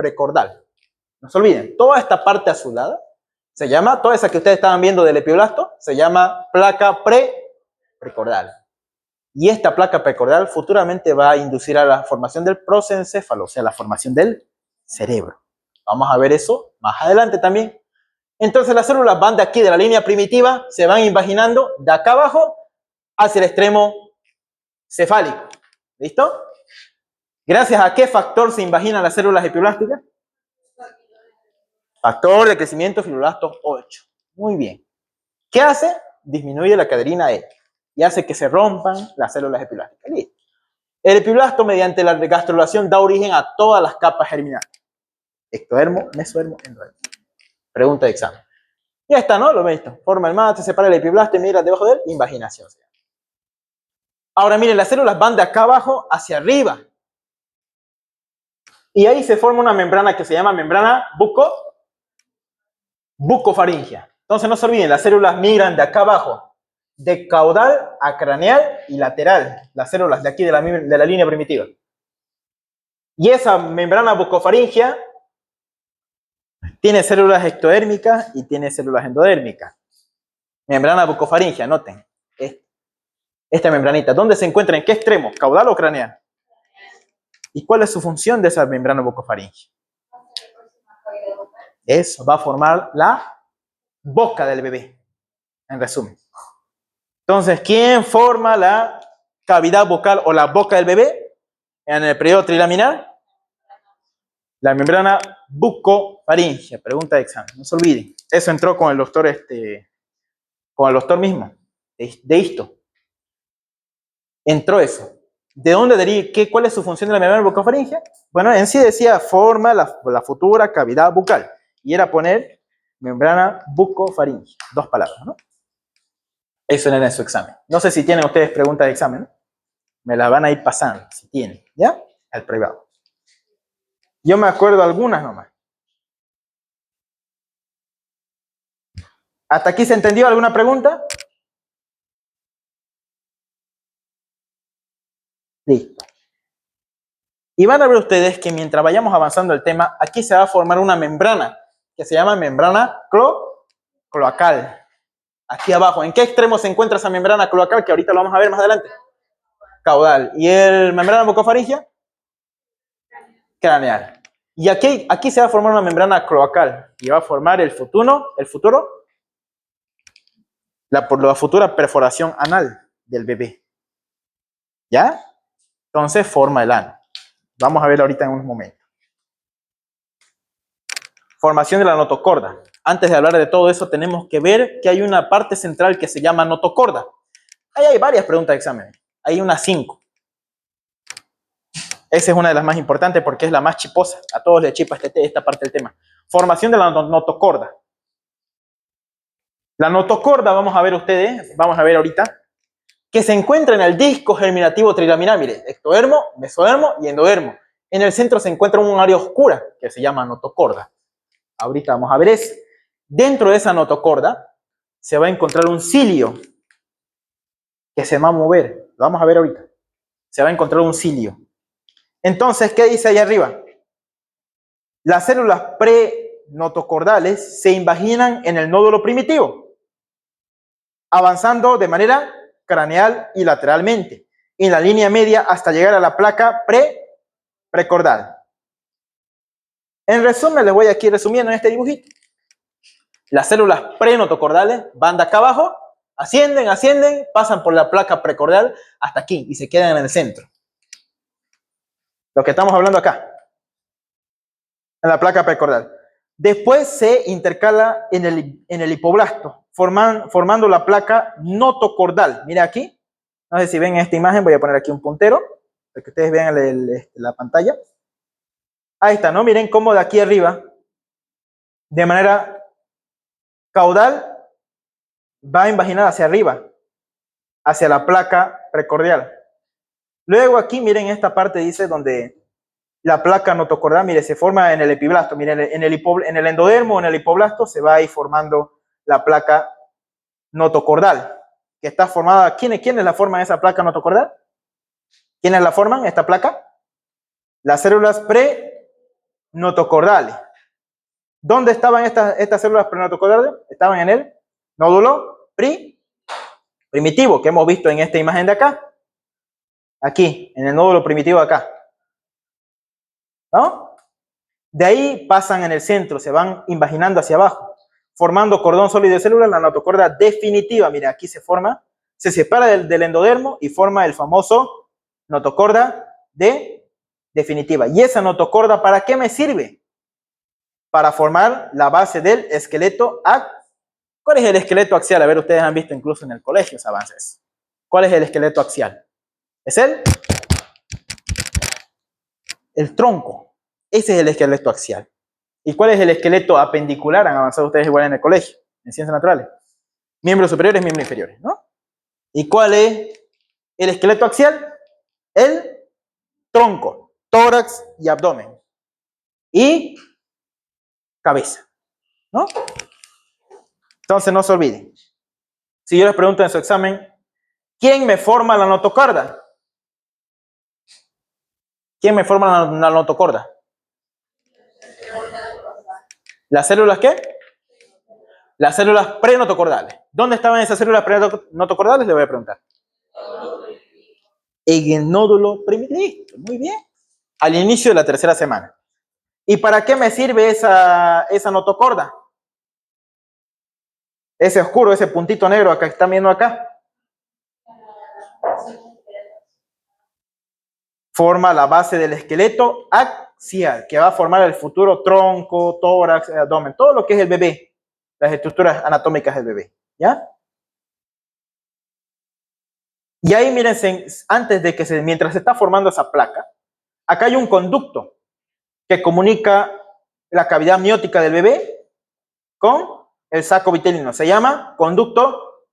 precordal. No se olviden, toda esta parte azulada se llama, toda esa que ustedes estaban viendo del epiblasto, se llama placa precordal. Y esta placa precordal futuramente va a inducir a la formación del prosencéfalo, o sea, la formación del cerebro. Vamos a ver eso más adelante también. Entonces las células van de aquí, de la línea primitiva, se van imaginando de acá abajo hacia el extremo cefálico. ¿Listo? ¿Gracias a qué factor se imaginan las células epiblásticas? Factor de crecimiento fibroblasto 8. Muy bien. ¿Qué hace? Disminuye la cadena E y hace que se rompan las células epiblásticas. Listo. El epiblasto, mediante la gastrulación, da origen a todas las capas germinales. Ectodermo, mesodermo, endodermo. Pregunta de examen. Ya está, ¿no? Lo ven esto. Forma el mate, separa el epiblasto y mira debajo de él, invaginación. Ahora miren, las células van de acá abajo hacia arriba. Y ahí se forma una membrana que se llama membrana bucofaringea. Entonces no se olviden, las células migran de acá abajo, de caudal a craneal y lateral. Las células de aquí de la línea primitiva. Y esa membrana bucofaringea tiene células ectodérmicas y tiene células endodérmicas. Membrana bucofaringea, noten. Esta membranita, ¿dónde se encuentra? ¿En qué extremo? ¿Caudal o craneal? ¿Y cuál es su función de esa membrana bucofaringea? Eso va a formar la boca del bebé, en resumen. Entonces, ¿quién forma la cavidad bucal o la boca del bebé en el periodo trilaminar? La membrana bucofaringea. Pregunta de examen, no se olviden. Eso entró con el doctor, con el doctor mismo, de Histo. Entró eso. ¿De dónde deriva? ¿Cuál es su función de la membrana bucofaringea? Bueno, en sí decía, forma la futura cavidad bucal. Y era poner membrana bucofaringea. 2 palabras, ¿no? Eso era en su examen. No sé si tienen ustedes preguntas de examen, ¿no? Me las van a ir pasando, si tienen, ¿ya? Al privado. Yo me acuerdo algunas nomás. ¿Hasta aquí se entendió alguna pregunta? Listo. Y van a ver ustedes que mientras vayamos avanzando el tema, aquí se va a formar una membrana que se llama membrana cloacal. Aquí abajo. ¿En qué extremo se encuentra esa membrana cloacal? Que ahorita lo vamos a ver más adelante. Caudal. ¿Y el membrana bucofaringea? Craneal. Y aquí se va a formar una membrana cloacal y va a formar la futura perforación anal del bebé. ¿Ya? Entonces forma el ano. Vamos a ver ahorita en unos momentos. Formación de la notocorda. Antes de hablar de todo eso, tenemos que ver que hay una parte central que se llama notocorda. Ahí hay varias preguntas de examen. Hay unas 5. Esa es una de las más importantes porque es la más chiposa. A todos les chipa esta parte del tema. Formación de la notocorda. La notocorda, vamos a ver ustedes, vamos a ver ahorita, que se encuentra en el disco germinativo trilaminar. Mire, ectodermo, mesodermo y endodermo. En el centro se encuentra un área oscura que se llama notocorda. Ahorita vamos a ver eso. Dentro de esa notocorda se va a encontrar un cilio que se va a mover. Lo vamos a ver ahorita. Se va a encontrar un cilio. Entonces, ¿qué dice ahí arriba? Las células prenotocordales se invaginan en el nódulo primitivo, avanzando de manera craneal y lateralmente, en la línea media hasta llegar a la placa precordal. En resumen, les voy aquí resumiendo en este dibujito. Las células prenotocordales van de acá abajo, ascienden, pasan por la placa precordal hasta aquí y se quedan en el centro. Lo que estamos hablando acá, en la placa precordal. Después se intercala en el hipoblasto, formando la placa notocordal. Mira aquí, no sé si ven esta imagen, voy a poner aquí un puntero, para que ustedes vean la pantalla. Ahí está, ¿no? Miren cómo de aquí arriba, de manera caudal, va a invaginar hacia arriba, hacia la placa precordial. Luego aquí, miren esta parte, dice, donde la placa notocordal, mire, se forma en el epiblasto. Miren, en el endodermo, en el hipoblasto, se va a ir formando la placa notocordal, que está formada. ¿Quiénes la forman esa placa notocordal? ¿Quiénes la forman, esta placa? Las células notocordales. ¿Dónde estaban estas células prenotocordales? Estaban en el nódulo primitivo, que hemos visto en esta imagen de acá. Aquí, en el nódulo primitivo de acá. ¿No? De ahí pasan en el centro, se van invaginando hacia abajo, formando cordón sólido de células, la notocorda definitiva. Mira, aquí se forma, se separa del endodermo y forma el famoso notocorda definitiva. ¿Y esa notocorda para qué me sirve? Para formar la base del esqueleto axial. ¿Cuál es el esqueleto axial? A ver, ustedes han visto incluso en el colegio esos avances. ¿Cuál es el esqueleto axial? Es el tronco. Ese es el esqueleto axial. ¿Y cuál es el esqueleto apendicular? Han avanzado ustedes igual en el colegio, en ciencias naturales. Miembros superiores, miembros inferiores, ¿no? ¿Y cuál es el esqueleto axial? El tronco, tórax y abdomen. Y cabeza, ¿no? Entonces no se olviden. Si yo les pregunto en su examen, ¿quién me forma la notocorda? ¿Quién me forma la notocorda? ¿Las células qué? Las células prenotocordales. ¿Dónde estaban esas células prenotocordales? Le voy a preguntar. En el nódulo primitivo. Muy bien. Al inicio de la tercera semana. ¿Y para qué me sirve esa notocorda? Ese oscuro, ese puntito negro acá que están viendo acá. Forma la base del esqueleto axial, que va a formar el futuro tronco, tórax, abdomen, todo lo que es el bebé, las estructuras anatómicas del bebé, ¿ya? Y ahí mírense, antes de que mientras se está formando esa placa, acá hay un conducto que comunica la cavidad amniótica del bebé con el saco vitelino. Se llama conducto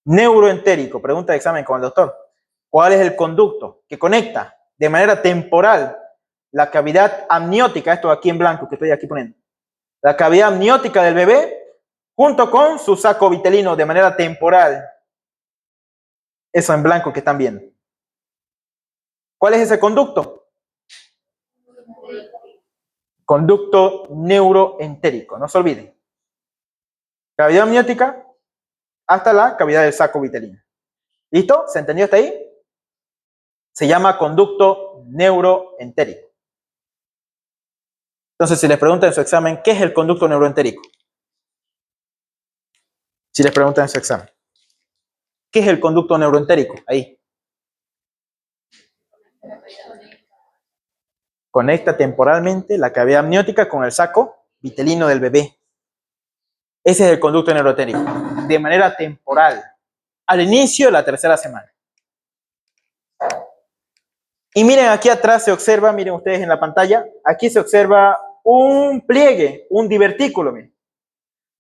neuroentérico. Pregunta de examen con el doctor. ¿Cuál es el conducto que conecta de manera temporal la cavidad amniótica, esto aquí en blanco que estoy aquí poniendo, la cavidad amniótica del bebé junto con su saco vitelino de manera temporal? Eso en blanco que están viendo. ¿Cuál es ese conducto? Conducto neuroentérico, no se olviden. Cavidad amniótica hasta la cavidad del saco vitelino. ¿Listo? ¿Se entendió hasta ahí? Se llama conducto neuroentérico. Entonces, si les preguntan en su examen, ¿qué es el conducto neuroentérico? Si les preguntan en su examen, ¿qué es el conducto neuroentérico? Ahí. Conecta temporalmente la cavidad amniótica con el saco vitelino del bebé. Ese es el conducto neuroentérico, de manera temporal, al inicio de la tercera semana. Y miren, aquí atrás se observa, miren ustedes en la pantalla, aquí se observa un pliegue, un divertículo, miren,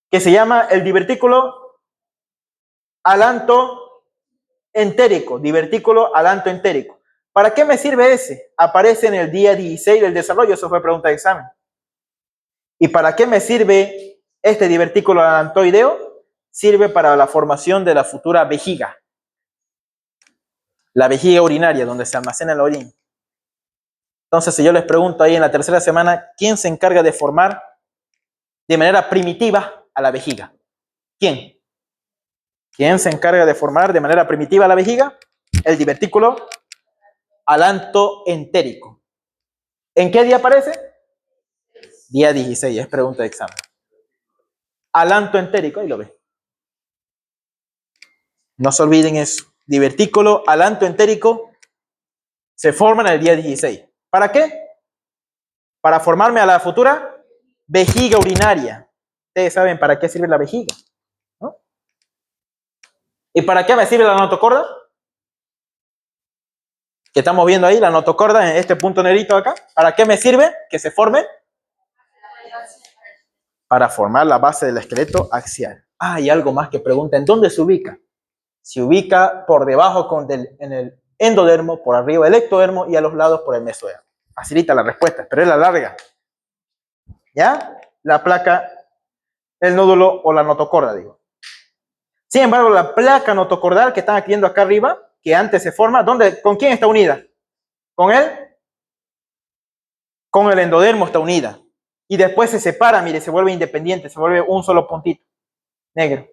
que se llama el divertículo alantoentérico, divertículo alantoentérico. ¿Para qué me sirve ese? Aparece en el día 16 del desarrollo, eso fue pregunta de examen. ¿Y para qué me sirve este divertículo alantoideo? Sirve para la formación de la futura vejiga. La vejiga urinaria, donde se almacena el orín. Entonces, si yo les pregunto ahí en la tercera semana, ¿quién se encarga de formar de manera primitiva a la vejiga? ¿Quién? ¿Quién se encarga de formar de manera primitiva la vejiga? El divertículo alantoentérico. ¿En qué día aparece? Día 16, es pregunta de examen. Alantoentérico, ahí lo ve. No se olviden eso. Divertículo alantoentérico se forma en el día 16. ¿Para qué? Para formarme a la futura vejiga urinaria. Ustedes saben para qué sirve la vejiga, ¿no? ¿Y para qué me sirve la notocorda? Que estamos viendo ahí, la notocorda en este punto negrito acá. ¿Para qué me sirve que se forme? Para formar la base del esqueleto axial. Ah, y algo más que preguntan, ¿dónde se ubica? Se ubica por debajo en el endodermo, por arriba del ectodermo y a los lados por el mesodermo. Facilita la respuesta, pero es la larga. ¿Ya? La placa, el nódulo o la notocorda, digo. Sin embargo, la placa notocordal que están aquí viendo acá arriba, que antes se forma, ¿con quién está unida? Con Con el endodermo está unida. Y después se separa, mire, se vuelve independiente, se vuelve un solo puntito negro.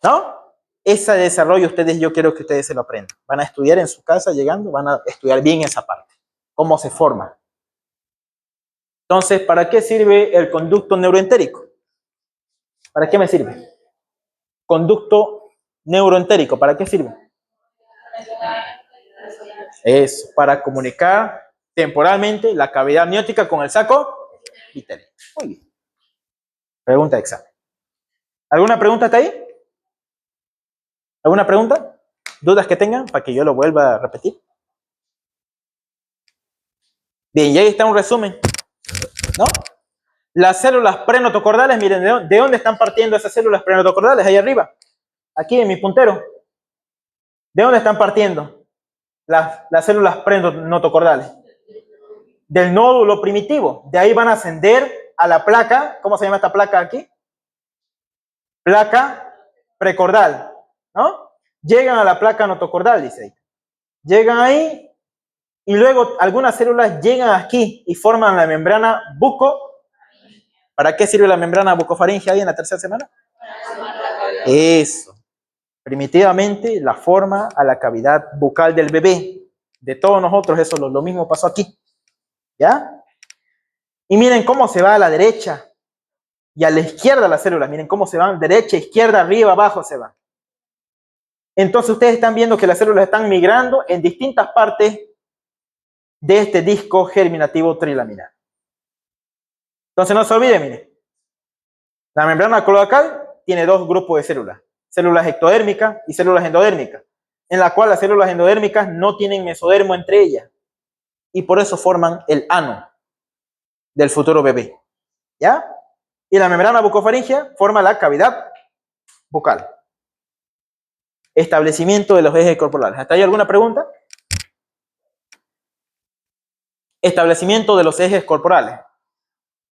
¿No? Ese desarrollo yo quiero que ustedes se lo aprendan. Van a estudiar en su casa llegando, van a estudiar bien esa parte. Cómo se forma. Entonces, ¿para qué sirve el conducto neuroentérico? ¿Para qué me sirve? Conducto neuroentérico, ¿para qué sirve? Es para comunicar temporalmente la cavidad amniótica con el saco vital. Muy bien. Pregunta de examen. ¿Alguna pregunta hasta ahí? ¿Alguna pregunta? ¿Dudas que tengan para que yo lo vuelva a repetir? Bien, y ahí está un resumen, ¿no? Las células prenotocordales, miren, ¿de dónde están partiendo esas células prenotocordales? Ahí arriba, aquí en mi puntero. ¿De dónde están partiendo las células prenotocordales? Del nódulo primitivo. De ahí van a ascender a la placa. ¿Cómo se llama esta placa aquí? Placa precordal, ¿no? Llegan a la placa notocordal, dice ahí. Llegan ahí y luego algunas células llegan aquí y forman la membrana buco. ¿Para qué sirve la membrana bucofaringea ahí en la tercera semana? Eso. Primitivamente la forma a la cavidad bucal del bebé. De todos nosotros eso lo mismo pasó aquí. ¿Ya? Y miren cómo se va a la derecha y a la izquierda las células. Miren cómo se van, derecha, izquierda, arriba, abajo se van. Entonces ustedes están viendo que las células están migrando en distintas partes de este disco germinativo trilaminar. Entonces no se olviden, miren. La membrana cloacal tiene dos grupos de células. Células ectodérmicas y células endodérmicas, en la cual las células endodérmicas no tienen mesodermo entre ellas y por eso forman el ano del futuro bebé. ¿Ya? Y la membrana bucofaringea forma la cavidad bucal. Establecimiento de los ejes corporales. ¿Hasta ahí alguna pregunta? Establecimiento de los ejes corporales.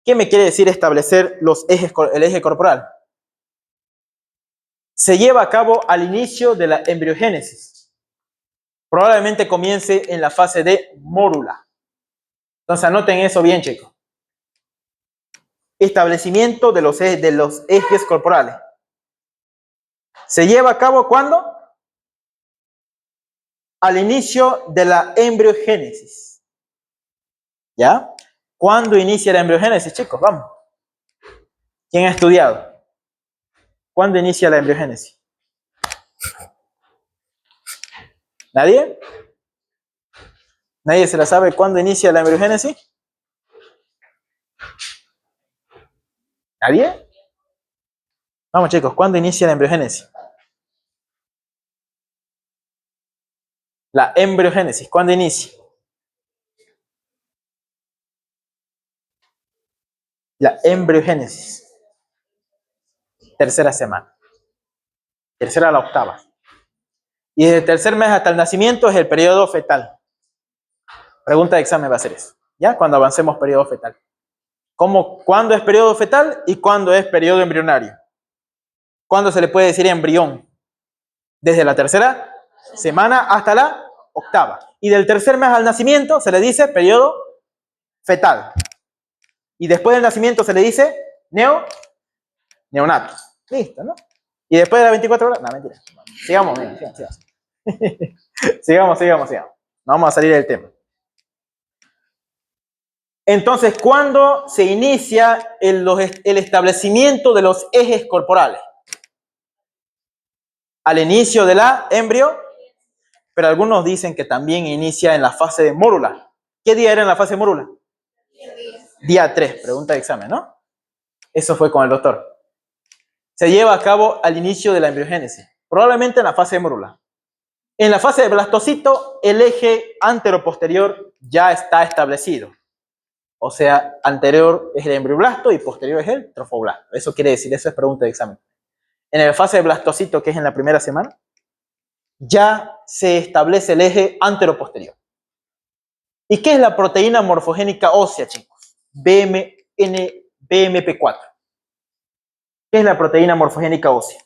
¿Qué me quiere decir establecer el eje corporal? Se lleva a cabo al inicio de la embriogénesis. Probablemente comience en la fase de mórula. Entonces anoten eso bien, chicos. Establecimiento de los ejes corporales. ¿Se lleva a cabo cuándo? Al inicio de la embriogénesis. ¿Ya? ¿Cuándo inicia la embriogénesis, chicos? Vamos. ¿Quién ha estudiado? ¿Cuándo inicia la embriogénesis? ¿Nadie? ¿Nadie se la sabe cuándo inicia la embriogénesis? ¿Nadie? Vamos, chicos, ¿cuándo inicia la embriogénesis? La embriogénesis, ¿cuándo inicia? La embriogénesis. Tercera semana. Tercera a la octava. Y desde el tercer mes hasta el nacimiento es el periodo fetal. Pregunta de examen va a ser eso. ¿Ya? Cuando avancemos periodo fetal. ¿Cuándo es periodo fetal y cuándo es periodo embrionario? ¿Cuándo se le puede decir embrión? Desde la tercera semana hasta la octava. Y del tercer mes al nacimiento se le dice periodo fetal. Y después del nacimiento se le dice neonato. Listo, ¿no? Y después de las 24 horas, no, mentira. Sigamos. sigamos. No vamos a salir del tema. Entonces, ¿cuándo se inicia el establecimiento de los ejes corporales? Al inicio de la embrio, pero algunos dicen que también inicia en la fase de mórula. ¿Qué día era en la fase de mórula? Día 3, pregunta de examen, ¿no? Eso fue con el doctor. Se lleva a cabo al inicio de la embriogénesis, probablemente en la fase de mórula. En la fase de blastocito, el eje antero-posterior ya está establecido. O sea, anterior es el embrioblasto y posterior es el trofoblasto. Eso quiere decir, eso es pregunta de examen. En la fase de blastocito, que es en la primera semana, ya se establece el eje antero-posterior. ¿Y qué es la proteína morfogénica ósea, chicos? BMP4. ¿Qué es la proteína morfogénica ósea?